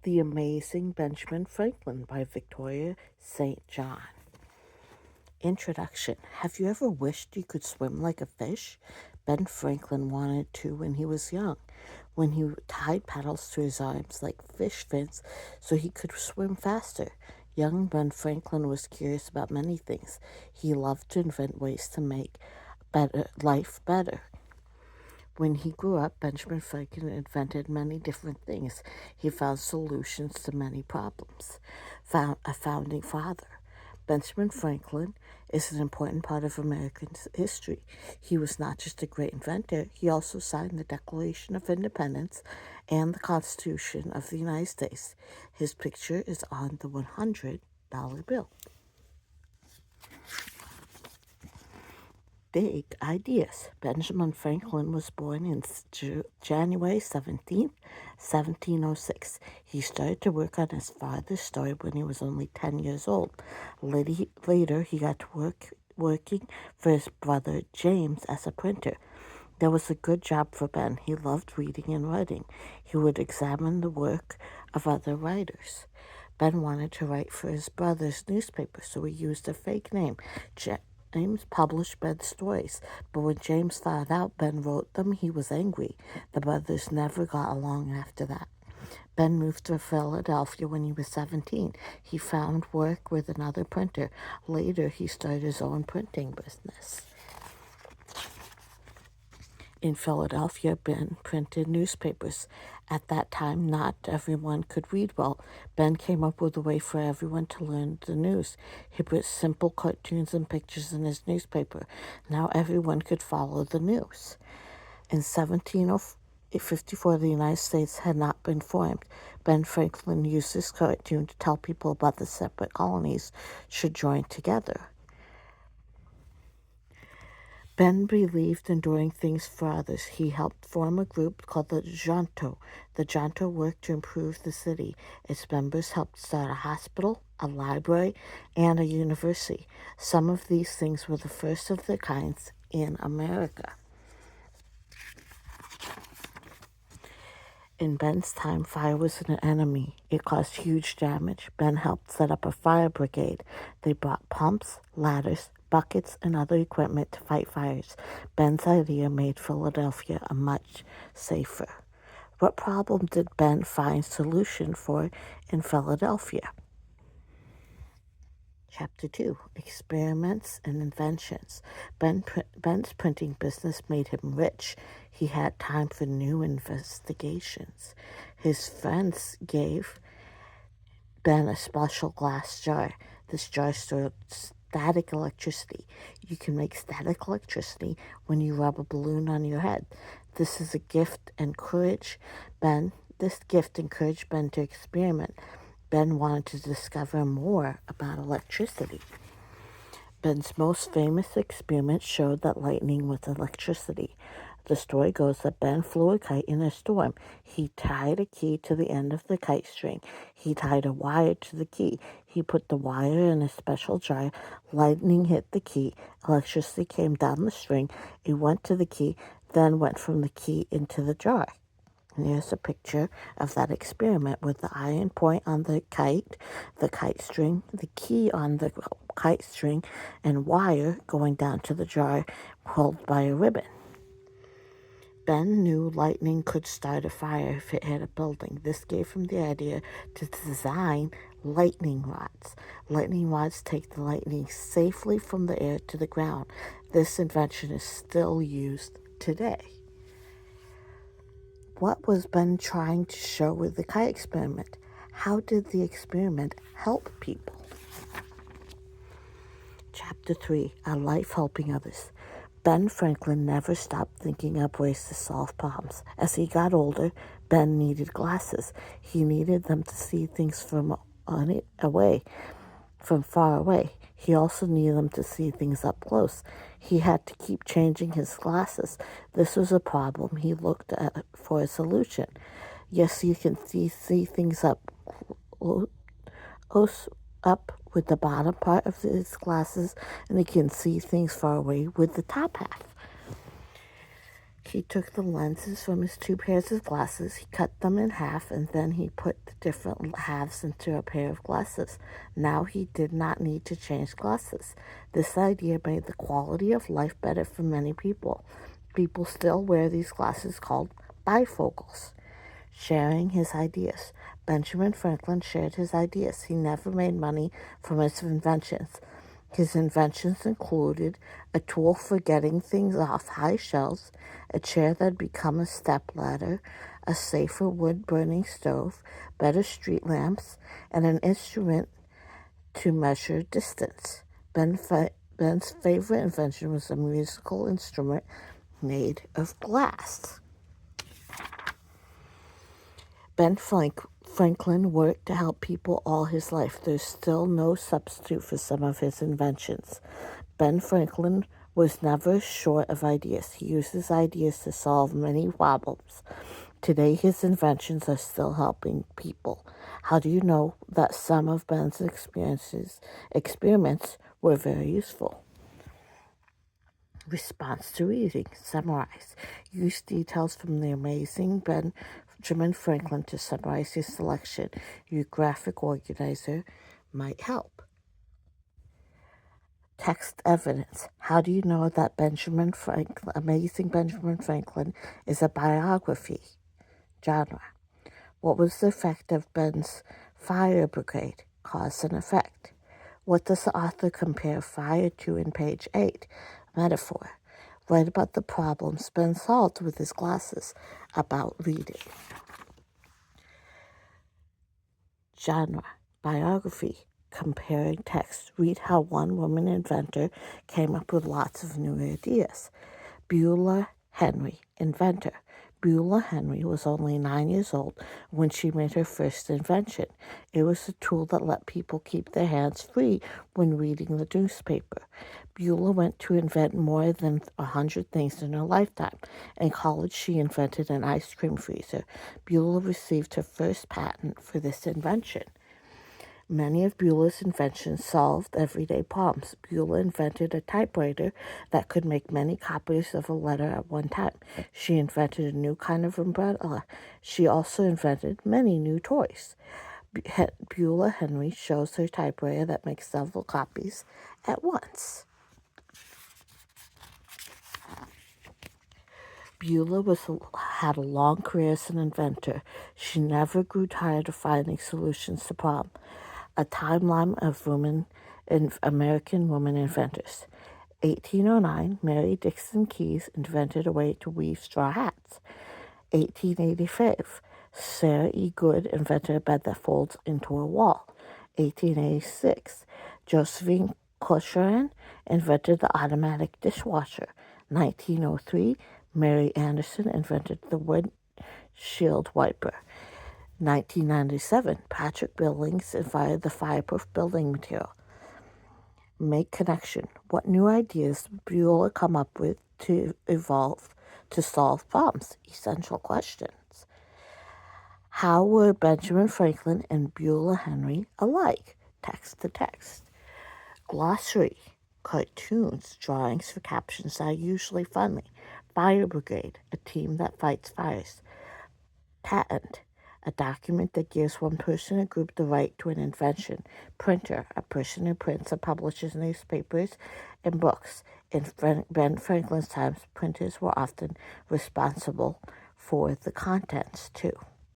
The Amazing Benjamin Franklin by Victoria St. John. Introduction. Have you ever wished you could swim like a fish? Ben Franklin wanted to when he was young, when he tied paddles to his arms like fish fins so he could swim faster. Young Ben Franklin was curious about many things. He loved to invent ways to make life better. When he grew up, Benjamin Franklin invented many different things. He found solutions to many problems. A founding father. Benjamin Franklin is an important part of American history. He was not just a great inventor, he also signed the Declaration of Independence and the Constitution of the United States. His picture is on the $100 bill. Big ideas. Benjamin Franklin was born on January 17th, 1706. He started to work on his father's story when he was only 10 years old. Later, he got to working for his brother James as a printer. That was a good job for Ben. He loved reading and writing. He would examine the work of other writers. Ben wanted to write for his brother's newspaper, so he used a fake name. James published Ben's stories, but when James found out Ben wrote them, he was angry. The brothers never got along after that. Ben moved to Philadelphia when he was 17. He found work with another printer. Later, he started his own printing business. In Philadelphia, Ben printed newspapers. At that time, not everyone could read well. Ben came up with a way for everyone to learn the news. He put simple cartoons and pictures in his newspaper. Now everyone could follow the news. In 1754, the United States had not been formed. Ben Franklin used this cartoon to tell people about the separate colonies should join together. Ben believed in doing things for others. He helped form a group called the Junto. The Junto worked to improve the city. Its members helped start a hospital, a library, and a university. Some of these things were the first of their kinds in America. In Ben's time, fire was an enemy. It caused huge damage. Ben helped set up a fire brigade. They brought pumps, ladders, buckets, and other equipment to fight fires. Ben's idea made Philadelphia a much safer. What problem did Ben find solution for in Philadelphia? Chapter 2, Experiments and Inventions. Ben's printing business made him rich. He had time for new investigations. His friends gave Ben a special glass jar. This jar stored static electricity. You can make static electricity when you rub a balloon on your head. This gift encouraged Ben to experiment. Ben wanted to discover more about electricity. Ben's most famous experiment showed that lightning was electricity. The story goes that Ben flew a kite in a storm. He tied a key to the end of the kite string. He tied a wire to the key. He put the wire in a special jar. Lightning hit the key. Electricity came down the string. It went to the key, then went from the key into the jar. And here's a picture of that experiment with the iron point on the kite string, the key on the kite string, and wire going down to the jar held by a ribbon. Ben knew lightning could start a fire if it hit a building. This gave him the idea to design lightning rods. Lightning rods take the lightning safely from the air to the ground. This invention is still used today. What was Ben trying to show with the kite experiment? How did the experiment help people? Chapter 3, A Life Helping Others. Ben Franklin never stopped thinking up ways to solve problems. As he got older, Ben needed glasses. He needed them to see things from far away. He also needed them to see things up close. He had to keep changing his glasses. This was a problem he looked at for a solution. Yes, you can see things up with the bottom part of his glasses, and he can see things far away with the top half. He took the lenses from his 2 pairs of glasses, he cut them in half, and then he put the different halves into a pair of glasses. Now he did not need to change glasses. This idea made the quality of life better for many people. People still wear these glasses called bifocals. Sharing his ideas. Benjamin Franklin shared his ideas. He never made money from his inventions. His inventions included a tool for getting things off high shelves, a chair that had become a stepladder, a safer wood-burning stove, better street lamps, and an instrument to measure distance. Ben's favorite invention was a musical instrument made of glass. Ben Franklin worked to help people all his life. There's still no substitute for some of his inventions. Ben Franklin was never short of ideas. He used his ideas to solve many problems. Today, his inventions are still helping people. How do you know that some of Ben's experiments were very useful? Response to reading. Summarize. Use details from the amazing Benjamin Franklin to summarize your selection. Your graphic organizer might help. Text evidence. How do you know that amazing Benjamin Franklin is a biography? Genre. What was the effect of Ben's fire brigade? Cause and effect. What does the author compare fire to in page 8? Metaphor. Write about the problems Ben solved with his glasses. About reading. Genre. Biography. Comparing text. Read how one woman inventor came up with lots of new ideas. Beulah Henry, inventor. Beulah Henry was only 9 years old when she made her first invention. It was a tool that let people keep their hands free when reading the newspaper. Beulah went to invent more than 100 things in her lifetime. In college, she invented an ice cream freezer. Beulah received her first patent for this invention. Many of Beulah's inventions solved everyday problems. Beulah invented a typewriter that could make many copies of a letter at one time. She invented a new kind of umbrella. She also invented many new toys. Beulah Henry shows her typewriter that makes several copies at once. Beulah had a long career as an inventor. She never grew tired of finding solutions to problems. A timeline of American women inventors. 1809, Mary Dixon Keyes invented a way to weave straw hats. 1885, Sarah E. Good invented a bed that folds into a wall. 1886, Josephine Cochran invented the automatic dishwasher. 1903, Mary Anderson invented the windshield wiper. 1997, Patrick Billings invented the fireproof building material. Make connection. What new ideas did Beulah come up with to evolve to solve problems? Essential questions. How were Benjamin Franklin and Beulah Henry alike? Text to text. Glossary. Cartoons, drawings for captions that are usually funny. Fire brigade, a team that fights fires. Patent, a document that gives one person or group the right to an invention. Printer, a person who prints or publishes newspapers and books. In Ben Franklin's times, printers were often responsible for the contents too.